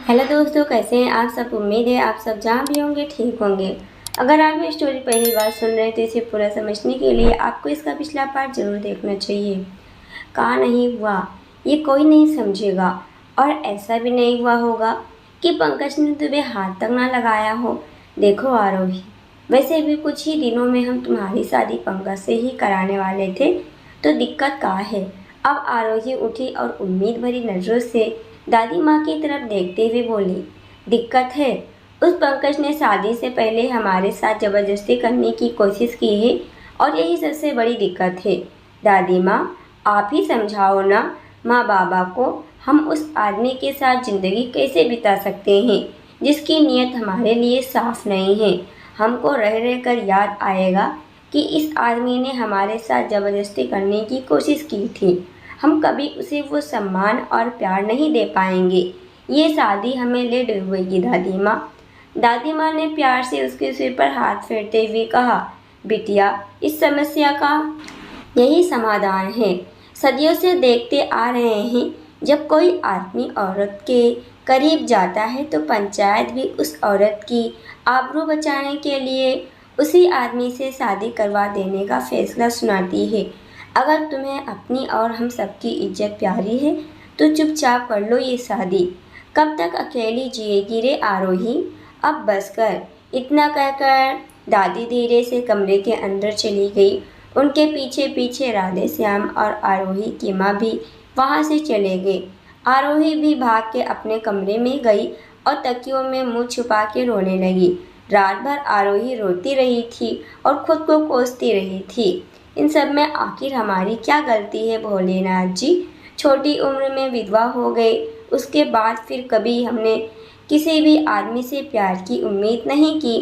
Hello दोस्तों, कैसे हैं आप सब। उम्मीद है आप सब जहाँ भी होंगे ठीक होंगे। अगर आप ये स्टोरी पहली बार सुन रहे हैं तो इसे पूरा समझने के लिए आपको इसका पिछला पार्ट जरूर देखना चाहिए। कहा नहीं हुआ ये कोई नहीं समझेगा, और ऐसा भी नहीं हुआ होगा कि पंकज ने तुम्हें हाथ तक ना लगाया हो। देखो आरोही, वैसे भी कुछ ही दिनों में हम तुम्हारी शादी पंकज से ही कराने वाले थे, तो दिक्कत क्या है। अब आरोही उठी और उम्मीद भरी नजरों से दादी माँ की तरफ देखते हुए बोली, दिक्कत है। उस पंकज ने शादी से पहले हमारे साथ जबरदस्ती करने की कोशिश की है, और यही सबसे बड़ी दिक्कत है। दादी माँ, आप ही समझाओ ना माँ बाबा को, हम उस आदमी के साथ ज़िंदगी कैसे बिता सकते हैं जिसकी नीयत हमारे लिए साफ नहीं है। हमको रह रह कर याद आएगा कि इस आदमी ने हमारे साथ ज़बरदस्ती करने की कोशिश की थी। हम कभी उसे वो सम्मान और प्यार नहीं दे पाएंगे। ये शादी हमें ले डूबेगी दादी माँ। दादी माँ ने प्यार से उसके सिर पर हाथ फेरते हुए कहा, बिटिया, इस समस्या का यही समाधान है। सदियों से देखते आ रहे हैं, जब कोई आदमी औरत के करीब जाता है तो पंचायत भी उस औरत की आबरू बचाने के लिए उसी आदमी से शादी करवा देने का फैसला सुनाती है। अगर तुम्हें अपनी और हम सबकी इज्जत प्यारी है तो चुपचाप कर लो ये शादी। कब तक अकेली जिएगी रे आरोही, अब बस कर। इतना कहकर दादी धीरे से कमरे के अंदर चली गई। उनके पीछे पीछे राधे श्याम और आरोही की माँ भी वहाँ से चले गए। आरोही भी भाग के अपने कमरे में गई और तकियों में मुंह छुपा के रोने लगी। रात भर आरोही रोती रही थी और खुद को कोसती रही थी। इन सब में आखिर हमारी क्या गलती है भोलेनाथ जी। छोटी उम्र में विधवा हो गए, उसके बाद फिर कभी हमने किसी भी आदमी से प्यार की उम्मीद नहीं की।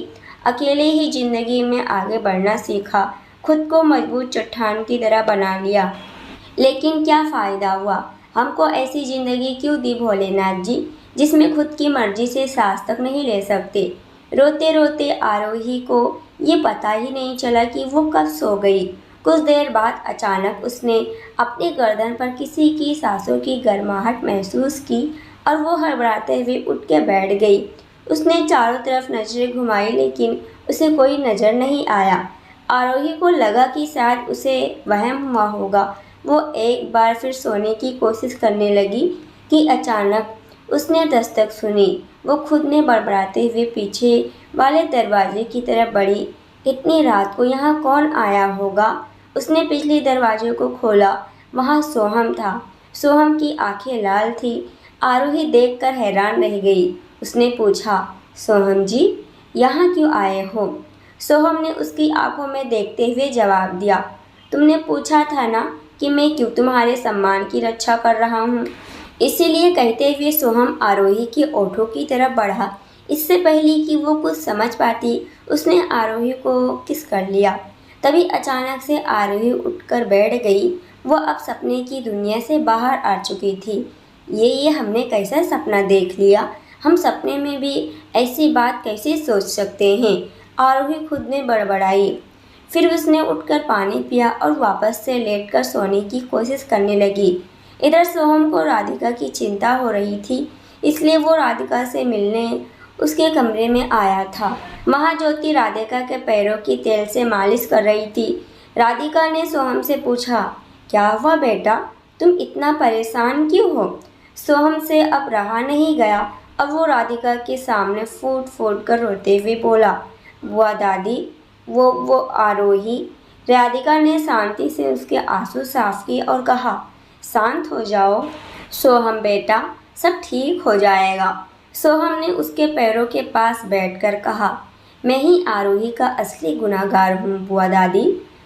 अकेले ही जिंदगी में आगे बढ़ना सीखा, खुद को मजबूत चट्टान की तरह बना लिया। लेकिन क्या फ़ायदा हुआ। हमको ऐसी ज़िंदगी क्यों दी भोलेनाथ जी, जिसमें खुद की मर्जी से सांस तक नहीं ले सकते। रोते रोते आरोही को ये पता ही नहीं चला कि वो कब सो गई। कुछ देर बाद अचानक उसने अपनी गर्दन पर किसी की सांसों की गर्माहट महसूस की और वो हड़बड़ाते हुए उठ के बैठ गई। उसने चारों तरफ नजरें घुमाई, लेकिन उसे कोई नज़र नहीं आया। आरोही को लगा कि शायद उसे वहम हुआ होगा। वो एक बार फिर सोने की कोशिश करने लगी कि अचानक उसने दस्तक सुनी। वो खुद ने बड़बड़ाते हुए पीछे वाले दरवाजे की तरफ बढ़ी। इतनी रात को यहाँ कौन आया होगा। उसने पिछले दरवाजे को खोला, वहाँ सोहम था। सोहम की आंखें लाल थी। आरोही देखकर हैरान रह गई। उसने पूछा, सोहम जी, यहाँ क्यों आए हो। सोहम ने उसकी आंखों में देखते हुए जवाब दिया, तुमने पूछा था ना कि मैं क्यों तुम्हारे सम्मान की रक्षा कर रहा हूँ। इसीलिए कहते हुए सोहम आरोही के ओठों की तरफ बढ़ा। इससे पहले कि वो कुछ समझ पाती, उसने आरोही को किस कर लिया। तभी अचानक से आरोही उठकर बैठ गई। वो अब सपने की दुनिया से बाहर आ चुकी थी। ये हमने कैसा सपना देख लिया। हम सपने में भी ऐसी बात कैसे सोच सकते हैं। आरोही खुद ने बड़बड़ाई। फिर उसने उठकर पानी पिया और वापस से लेटकर सोने की कोशिश करने लगी। इधर सोहम को राधिका की चिंता हो रही थी, इसलिए वो राधिका से मिलने उसके कमरे में आया था। महाज्योति राधिका के पैरों की तेल से मालिश कर रही थी। राधिका ने सोहम से पूछा, क्या हुआ बेटा, तुम इतना परेशान क्यों हो। सोहम से अब रहा नहीं गया। अब वो राधिका के सामने फूट फूट कर रोते हुए बोला, बुआ दादी, वो आरोही। राधिका ने शांति से उसके आंसू साफ किए और कहा, शांत हो जाओ सोहम बेटा, सब ठीक हो जाएगा। सोहम ने उसके पैरों के पास बैठकर कहा, मैं ही आरोही का असली गुनहगार हूँ बुआ दादी।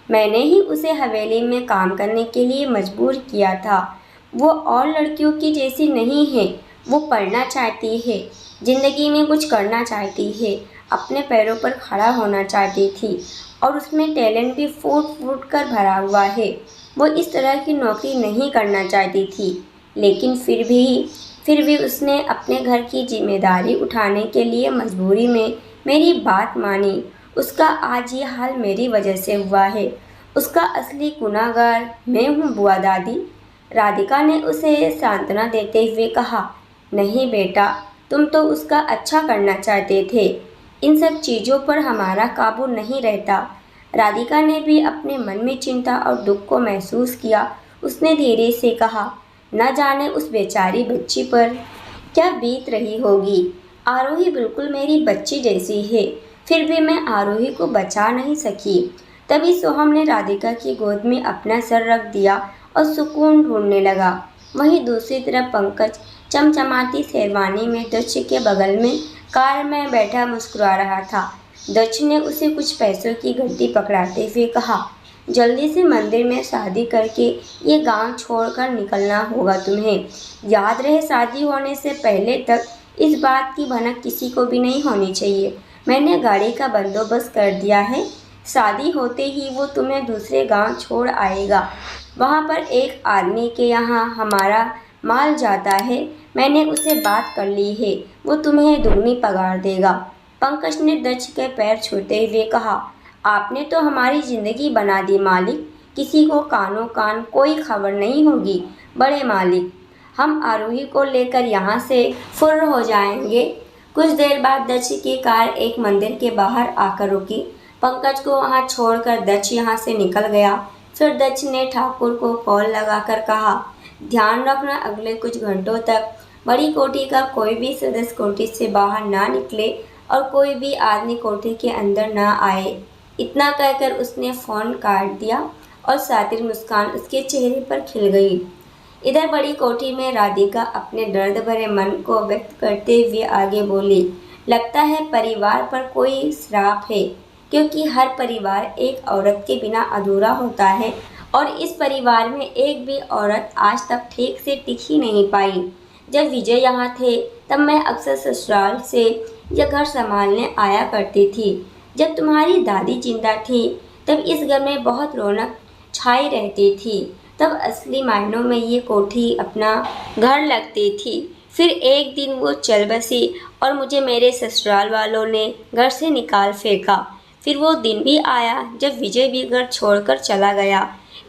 मैंने ही उसे हवेली में काम करने के लिए मजबूर किया था। वो और लड़कियों की जैसी नहीं है। वो पढ़ना चाहती है, ज़िंदगी में कुछ करना चाहती है, अपने पैरों पर खड़ा होना चाहती थी, और उसमें टैलेंट भी फूट फूट कर भरा हुआ है। वो इस तरह की नौकरी नहीं करना चाहती थी, लेकिन फिर भी उसने अपने घर की जिम्मेदारी उठाने के लिए मजबूरी में मेरी बात मानी। उसका आज ये हाल मेरी वजह से हुआ है। उसका असली गुनहगार मैं हूँ बुआ दादी। राधिका ने उसे सांत्वना देते हुए कहा, नहीं बेटा, तुम तो उसका अच्छा करना चाहते थे। इन सब चीज़ों पर हमारा काबू नहीं रहता। राधिका ने भी अपने मन में चिंता और दुख को महसूस किया। उसने धीरे से कहा, न जाने उस बेचारी बच्ची पर क्या बीत रही होगी। आरोही बिल्कुल मेरी बच्ची जैसी है, फिर भी मैं आरोही को बचा नहीं सकी। तभी सोहम ने राधिका की गोद में अपना सर रख दिया और सुकून ढूंढने लगा। वहीं दूसरी तरफ पंकज चमचमाती शेरवानी में दक्ष के बगल में कार में बैठा मुस्कुरा रहा था। दक्ष ने उसे कुछ पैसों की गड्डी पकड़ाते हुए कहा, जल्दी से मंदिर में शादी करके ये गांव छोड़कर निकलना होगा तुम्हें। याद रहे, शादी होने से पहले तक इस बात की भनक किसी को भी नहीं होनी चाहिए। मैंने गाड़ी का बंदोबस्त कर दिया है। शादी होते ही वो तुम्हें दूसरे गांव छोड़ आएगा। वहाँ पर एक आदमी के यहाँ हमारा माल जाता है। मैंने उसे बात कर ली है, वो तुम्हें दुगनी पगार देगा। पंकज ने दक्ष के पैर छूते हुए कहा, आपने तो हमारी ज़िंदगी बना दी मालिक। किसी को कानों कान कोई खबर नहीं होगी। बड़े मालिक, हम आरोही को लेकर यहाँ से फुर्र हो जाएंगे। कुछ देर बाद दक्ष की कार एक मंदिर के बाहर आकर रुकी। पंकज को वहाँ छोड़कर दक्ष यहाँ से निकल गया। फिर दक्ष ने ठाकुर को कॉल लगाकर कहा, ध्यान रखना अगले कुछ घंटों तक बड़ी कोठी का कोई भी सदस्य कोठी से बाहर ना निकले और कोई भी आदमी कोठी के अंदर ना आए। इतना कहकर उसने फ़ोन काट दिया और सातिर मुस्कान उसके चेहरे पर खिल गई। इधर बड़ी कोठी में राधिका अपने दर्द भरे मन को व्यक्त करते हुए आगे बोली, लगता है परिवार पर कोई श्राप है, क्योंकि हर परिवार एक औरत के बिना अधूरा होता है और इस परिवार में एक भी औरत आज तक ठीक से टिक ही नहीं पाई। जब विजय यहाँ थे तब मैं अक्सर ससुराल से यह घर संभालने आया करती थी। जब तुम्हारी दादी जिंदा थी तब इस घर में बहुत रौनक छाई रहती थी। तब असली मायनों में ये कोठी अपना घर लगती थी। फिर एक दिन वो चल बसी और मुझे मेरे ससुराल वालों ने घर से निकाल फेंका। फिर वो दिन भी आया जब विजय भी घर छोड़कर चला गया।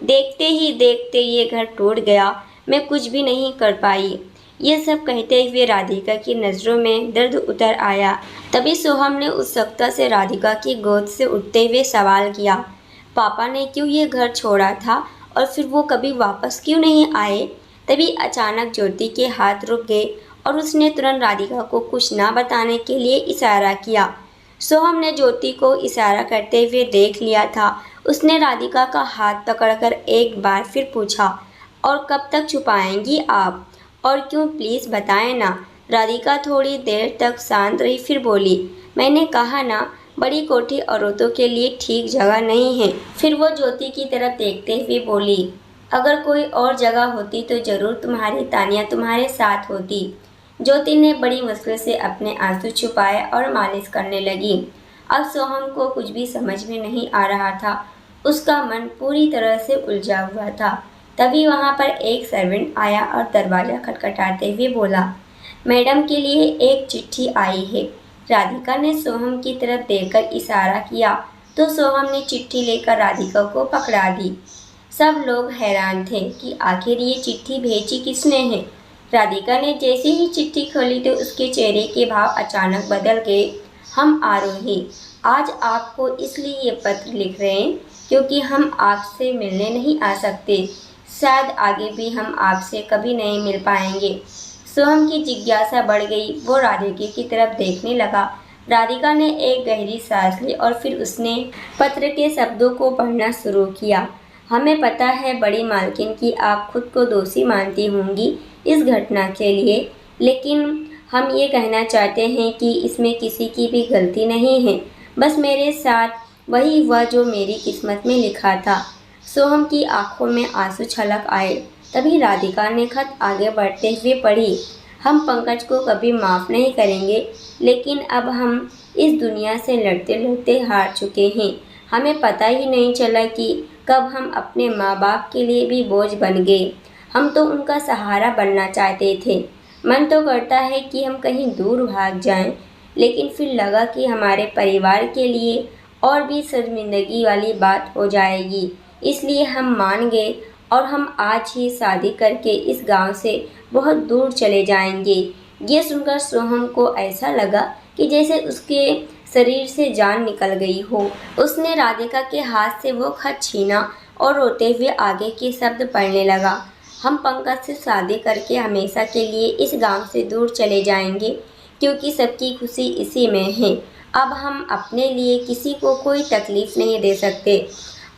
देखते ही देखते ये घर टूट गया। मैं कुछ भी नहीं कर पाई। ये सब कहते हुए राधिका की नज़रों में दर्द उतर आया। तभी सोहम ने उत्सुकता से राधिका की गोद से उठते हुए सवाल किया, पापा ने क्यों ये घर छोड़ा था और फिर वो कभी वापस क्यों नहीं आए? तभी अचानक ज्योति के हाथ रुक गए और उसने तुरंत राधिका को कुछ ना बताने के लिए इशारा किया। सोहम ने ज्योति को इशारा करते हुए देख लिया था। उसने राधिका का हाथ पकड़कर एक बार फिर पूछा, और कब तक छुपाएंगी आप? और क्यों, प्लीज़ बताएं ना। राधिका थोड़ी देर तक शांत रही, फिर बोली, मैंने कहा ना, बड़ी कोठी औरतों के लिए ठीक जगह नहीं है। फिर वो ज्योति की तरफ देखते हुए बोली, अगर कोई और जगह होती तो ज़रूर तुम्हारी तानिया तुम्हारे साथ होती। ज्योति ने बड़ी मुश्किल से अपने आंसू छुपाए और मालिश करने लगी। अब सोहम को कुछ भी समझ में नहीं आ रहा था। उसका मन पूरी तरह से उलझा हुआ था। तभी वहाँ पर एक सर्वेंट आया और दरवाज़ा खटखटाते हुए बोला, मैडम के लिए एक चिट्ठी आई है। राधिका ने सोहम की तरफ देखकर इशारा किया तो सोहम ने चिट्ठी लेकर राधिका को पकड़ा दी। सब लोग हैरान थे कि आखिर ये चिट्ठी भेजी किसने है। राधिका ने जैसे ही चिट्ठी खोली तो उसके चेहरे के भाव अचानक बदल गए। हम आरोही आज आपको इसलिए ये पत्र लिख रहे हैं क्योंकि हम आपसे मिलने नहीं आ सकते। शायद आगे भी हम आपसे कभी नहीं मिल पाएंगे। सोहम की जिज्ञासा बढ़ गई। वो राधिका की तरफ देखने लगा। राधिका ने एक गहरी सांस ली और फिर उसने पत्र के शब्दों को पढ़ना शुरू किया। हमें पता है बड़ी मालकिन कि आप खुद को दोषी मानती होंगी इस घटना के लिए, लेकिन हम ये कहना चाहते हैं कि इसमें किसी की भी गलती नहीं है। बस मेरे साथ वही हुआ जो मेरी किस्मत में लिखा था। सोहम की आंखों में आंसू छलक आए। तभी राधिका ने खत आगे बढ़ते हुए पढ़ी, हम पंकज को कभी माफ़ नहीं करेंगे, लेकिन अब हम इस दुनिया से लड़ते लड़ते हार चुके हैं। हमें पता ही नहीं चला कि कब हम अपने माँ बाप के लिए भी बोझ बन गए। हम तो उनका सहारा बनना चाहते थे। मन तो करता है कि हम कहीं दूर भाग जाएं, लेकिन फिर लगा कि हमारे परिवार के लिए और भी शर्मिंदगी वाली बात हो जाएगी, इसलिए हम मान गए और हम आज ही शादी करके इस गांव से बहुत दूर चले जाएंगे। ये सुनकर सोहम को ऐसा लगा कि जैसे उसके शरीर से जान निकल गई हो। उसने राधिका के हाथ से वो खत छीना और रोते हुए आगे के शब्द पढ़ने लगा। हम पंकज से शादी करके हमेशा के लिए इस गांव से दूर चले जाएंगे, क्योंकि सबकी खुशी इसी में है। अब हम अपने लिए किसी को कोई तकलीफ नहीं दे सकते।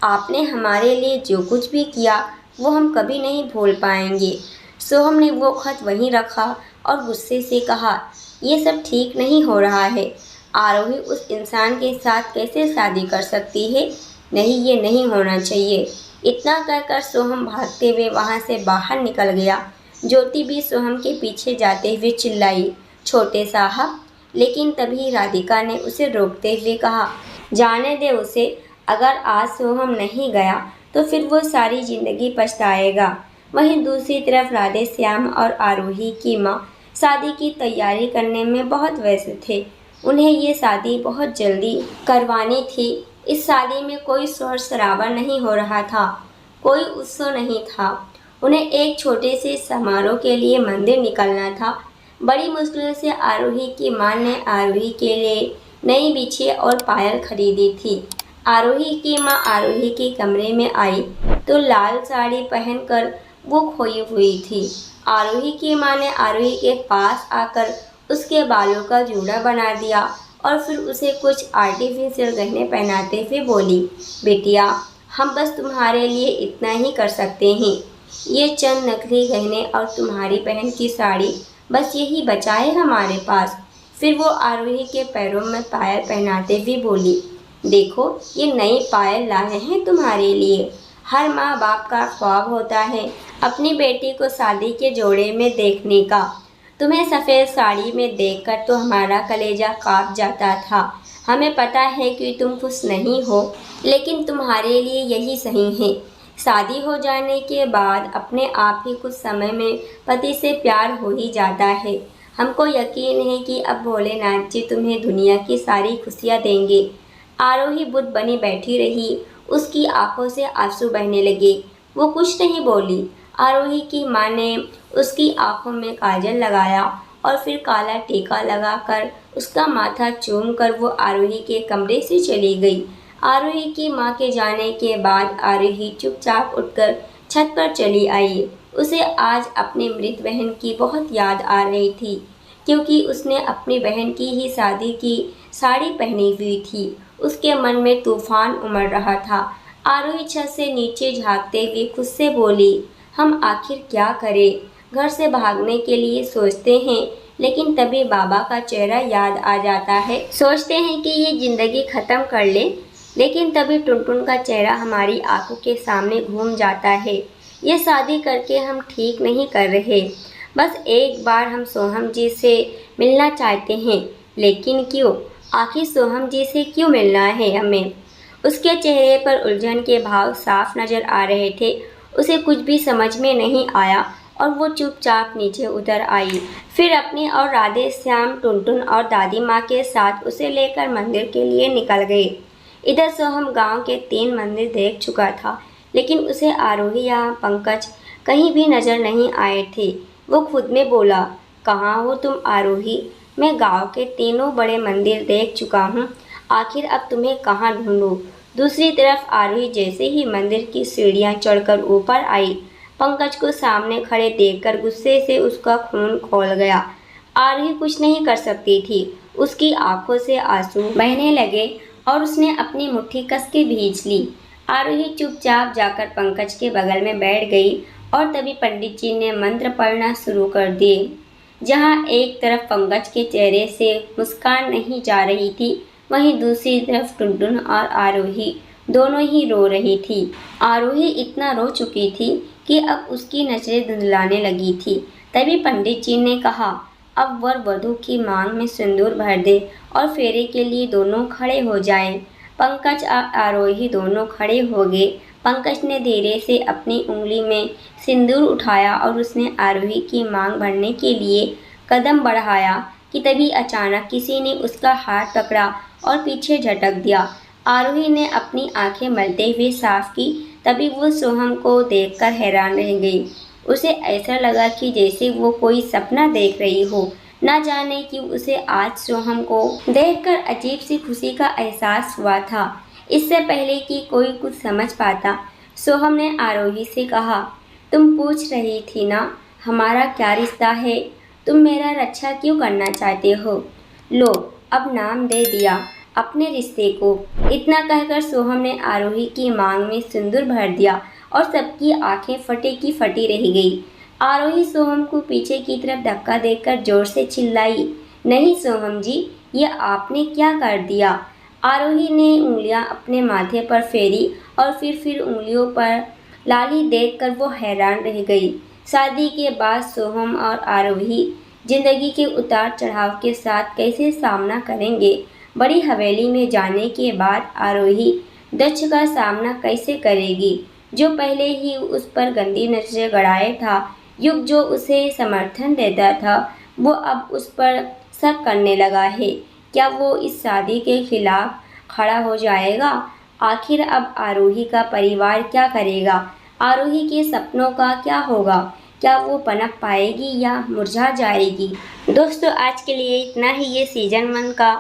आपने हमारे लिए जो कुछ भी किया वो हम कभी नहीं भूल पाएंगे। सोहम ने वो खत वहीं रखा और गुस्से से कहा, ये सब ठीक नहीं हो रहा है। आरोही उस इंसान के साथ कैसे शादी कर सकती है? नहीं, ये नहीं होना चाहिए। इतना कहकर सोहम भागते हुए वहाँ से बाहर निकल गया। ज्योति भी सोहम के पीछे जाते हुए चिल्लाई, छोटे साहब। लेकिन तभी राधिका ने उसे रोकते हुए कहा, जाने दे उसे। अगर आज सोहम नहीं गया तो फिर वो सारी जिंदगी पछताएगा। वहीं दूसरी तरफ राधे श्याम और आरोही की माँ शादी की तैयारी करने में बहुत व्यस्त थे। उन्हें ये शादी बहुत जल्दी करवानी थी। इस शादी में कोई शोर शराबा नहीं हो रहा था, कोई उत्सव नहीं था। उन्हें एक छोटे से समारोह के लिए मंदिर निकलना था। बड़ी मुश्किल से आरोही की माँ ने आरोही के लिए नई बिछिया और पायल खरीदी थी। आरोही की माँ आरोही के कमरे में आई तो लाल साड़ी पहनकर वो खोई हुई थी। आरोही की माँ ने आरोही के पास आकर उसके बालों का जूड़ा बना दिया और फिर उसे कुछ आर्टिफिशियल गहने पहनाते हुए बोली, बेटिया, हम बस तुम्हारे लिए इतना ही कर सकते हैं। ये चंद नकली गहने और तुम्हारी बहन की साड़ी, बस यही बचा है हमारे पास। फिर वो आरोही के पैरों में पायल पहनाते हुए बोली, देखो, ये नई पायल लाए हैं तुम्हारे लिए। हर माँ बाप का ख्वाब होता है अपनी बेटी को शादी के जोड़े में देखने का। तुम्हें सफ़ेद साड़ी में देखकर तो हमारा कलेजा कांप जाता था। हमें पता है कि तुम खुश नहीं हो, लेकिन तुम्हारे लिए यही सही है। शादी हो जाने के बाद अपने आप ही कुछ समय में पति से प्यार हो ही जाता है। हमको यकीन है कि अब भोलेनाथ जी तुम्हें दुनिया की सारी खुशियाँ देंगे। आरोही बुद्ध बनी बैठी रही। उसकी आंखों से आंसू बहने लगे। वो कुछ नहीं बोली। आरोही की माँ ने उसकी आंखों में काजल लगाया और फिर काला टीका लगाकर उसका माथा चूम कर वो आरोही के कमरे से चली गई। आरोही की माँ के जाने के बाद आरोही चुपचाप उठकर छत पर चली आई। उसे आज अपनी मृत बहन की बहुत याद आ रही थी, क्योंकि उसने अपनी बहन की ही शादी की साड़ी पहनी हुई थी। उसके मन में तूफान उमड़ रहा था। आरोही छत से नीचे झांकते हुए खुद से बोली, हम आखिर क्या करें? घर से भागने के लिए सोचते हैं, लेकिन तभी बाबा का चेहरा याद आ जाता है। सोचते हैं कि ये ज़िंदगी ख़त्म कर ले, लेकिन तभी टुनटुन का चेहरा हमारी आंखों के सामने घूम जाता है। ये शादी करके हम ठीक नहीं कर रहे। बस एक बार हम सोहम जी से मिलना चाहते हैं। लेकिन क्यों? आखिर सोहम जी से क्यों मिलना है हमें? उसके चेहरे पर उलझन के भाव साफ नज़र आ रहे थे। उसे कुछ भी समझ में नहीं आया और वो चुपचाप नीचे उतर आई। फिर अपनी और राधे श्याम, टुनटुन और दादी माँ के साथ उसे लेकर मंदिर के लिए निकल गए। इधर सोहम गांव के 3 मंदिर देख चुका था, लेकिन उसे आरोही या पंकज कहीं भी नज़र नहीं आए थे। वो खुद में बोला, कहाँ हो तुम आरोही? मैं गांव के तीनों बड़े मंदिर देख चुका हूँ, आखिर अब तुम्हें कहाँ ढूंढूं? दूसरी तरफ आरोही जैसे ही मंदिर की सीढ़ियाँ चढ़कर ऊपर आई, पंकज को सामने खड़े देखकर गुस्से से उसका खून खौल गया। आरोही कुछ नहीं कर सकती थी। उसकी आंखों से आंसू बहने लगे और उसने अपनी मुट्ठी कस के भींच ली। आरोही चुपचाप जाकर पंकज के बगल में बैठ गई और तभी पंडित जी ने मंत्र पढ़ना शुरू कर दिए। जहाँ एक तरफ पंकज के चेहरे से मुस्कान नहीं जा रही थी, वहीं दूसरी तरफ टुनटुन और आरोही दोनों ही रो रही थी। आरोही इतना रो चुकी थी कि अब उसकी नजरें धुंधलाने लगी थी। तभी पंडित जी ने कहा, अब वर वधू की मांग में सिंदूर भर दे और फेरे के लिए दोनों खड़े हो जाएं। पंकज और आरोही दोनों खड़े हो गए। पंकज ने धीरे से अपनी उंगली में सिंदूर उठाया और उसने आरोही की मांग भरने के लिए कदम बढ़ाया कि तभी अचानक किसी ने उसका हाथ पकड़ा और पीछे झटक दिया। आरोही ने अपनी आंखें मलते हुए साफ की। तभी वो सोहम को देखकर हैरान रह गई। उसे ऐसा लगा कि जैसे वो कोई सपना देख रही हो। न जाने कि उसे आज सोहम को देखकर अजीब सी खुशी का एहसास हुआ था। इससे पहले कि कोई कुछ समझ पाता, सोहम ने आरोही से कहा, तुम पूछ रही थी ना हमारा क्या रिश्ता है, तुम मेरा रक्षा क्यों करना चाहते हो? लो, अब नाम दे दिया अपने रिश्ते को। इतना कहकर सोहम ने आरोही की मांग में सिंदूर भर दिया और सबकी आंखें फटी की फटी रह गई। आरोही सोहम को पीछे की तरफ धक्का देकर जोर से चिल्लाई, नहीं सोहम जी, ये आपने क्या कर दिया? आरोही ने उंगलियां अपने माथे पर फेरी और फिर उंगलियों पर लाली देखकर वो हैरान रह गई। शादी के बाद सोहम और आरोही जिंदगी के उतार चढ़ाव के साथ कैसे सामना करेंगे? बड़ी हवेली में जाने के बाद आरोही दक्ष का सामना कैसे करेगी, जो पहले ही उस पर गंदी नजरें गड़ाए था? युग जो उसे समर्थन देता था, वो अब उस पर शक करने लगा है। क्या वो इस शादी के खिलाफ खड़ा हो जाएगा? आखिर अब आरोही का परिवार क्या करेगा? आरोही के सपनों का क्या होगा? क्या वो पनप पाएगी या मुरझा जाएगी? दोस्तों, आज के लिए इतना ही। ये सीजन 1 का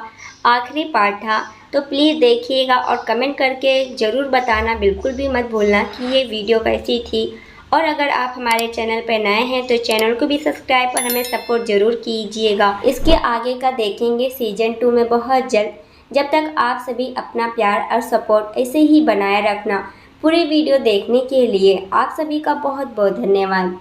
आखिरी पार्ट था, तो प्लीज़ देखिएगा और कमेंट करके ज़रूर बताना बिल्कुल भी मत भूलना कि ये वीडियो कैसी थी। और अगर आप हमारे चैनल पर नए हैं तो चैनल को भी सब्सक्राइब और हमें सपोर्ट ज़रूर कीजिएगा। इसके आगे का देखेंगे सीजन 2 में बहुत जल्द। जब तक आप सभी अपना प्यार और सपोर्ट ऐसे ही बनाए रखना। पूरी वीडियो देखने के लिए आप सभी का बहुत बहुत धन्यवाद।